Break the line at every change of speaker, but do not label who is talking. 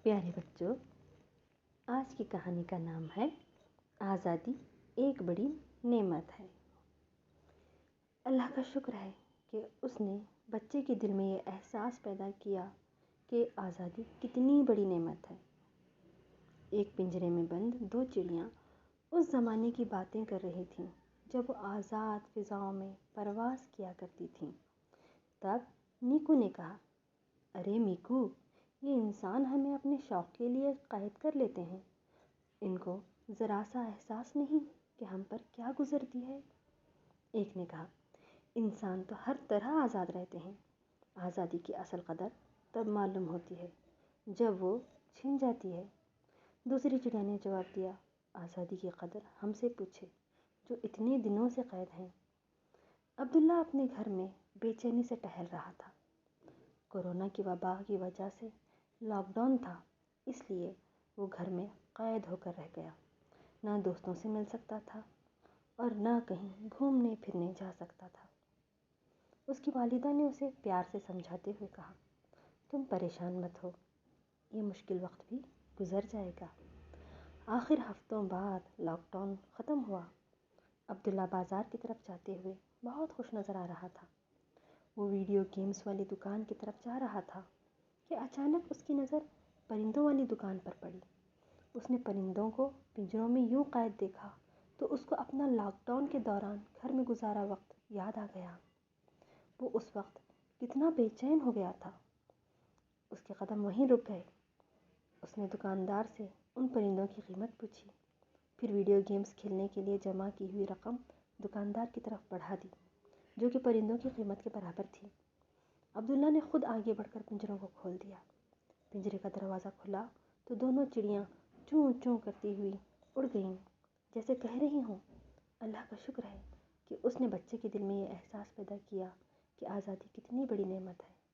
پیارے بچوں، آج کی کہانی کا نام ہے آزادی ایک بڑی نعمت ہے۔ اللہ کا شکر ہے کہ اس نے بچے کے دل میں یہ احساس پیدا کیا کہ آزادی کتنی بڑی نعمت ہے۔ ایک پنجرے میں بند دو چڑیاں اس زمانے کی باتیں کر رہی تھیں جب وہ آزاد فضاؤں میں پرواز کیا کرتی تھیں۔ تب نیکو نے کہا، ارے میکو، یہ انسان ہمیں اپنے شوق کے لیے قید کر لیتے ہیں۔ ان کو ذرا سا احساس نہیں کہ ہم پر کیا گزرتی ہے۔ ایک نے کہا، انسان تو ہر طرح آزاد رہتے ہیں۔ آزادی کی اصل قدر تب معلوم ہوتی ہے جب وہ چھن جاتی ہے۔ دوسری چڑیا نے جواب دیا، آزادی کی قدر ہم سے پوچھے جو اتنے دنوں سے قید ہیں۔ عبداللہ اپنے گھر میں بے چینی سے ٹہل رہا تھا۔ کورونا کی وبا کی وجہ سے لاک ڈاؤن تھا، اس لیے وہ گھر میں قید ہو کر رہ گیا۔ نہ دوستوں سے مل سکتا تھا اور نہ کہیں گھومنے پھرنے جا سکتا تھا۔ اس کی والدہ نے اسے پیار سے سمجھاتے ہوئے کہا، تم پریشان مت ہو، یہ مشکل وقت بھی گزر جائے گا۔ آخر ہفتوں بعد لاک ڈاؤن ختم ہوا۔ عبداللہ بازار کی طرف جاتے ہوئے بہت خوش نظر آ رہا تھا۔ وہ ویڈیو گیمز والی دکان کی طرف جا رہا تھا کہ اچانک اس کی نظر پرندوں والی دکان پر پڑی۔ اس نے پرندوں کو پنجروں میں یوں قید دیکھا تو اس کو اپنا لاک ڈاؤن کے دوران گھر میں گزارا وقت یاد آ گیا۔ وہ اس وقت کتنا بے چین ہو گیا تھا۔ اس کے قدم وہیں رک گئے۔ اس نے دکاندار سے ان پرندوں کی قیمت پوچھی، پھر ویڈیو گیمز کھیلنے کے لیے جمع کی ہوئی رقم دکاندار کی طرف بڑھا دی جو کہ پرندوں کی قیمت کے برابر تھی۔ عبداللہ نے خود آگے بڑھ کر پنجروں کو کھول دیا۔ پنجرے کا دروازہ کھلا تو دونوں چڑیاں چوں چوں کرتی ہوئی اڑ گئیں، جیسے کہہ رہی ہوں، اللہ کا شکر ہے کہ اس نے بچے کے دل میں یہ احساس پیدا کیا کہ آزادی کتنی بڑی نعمت ہے۔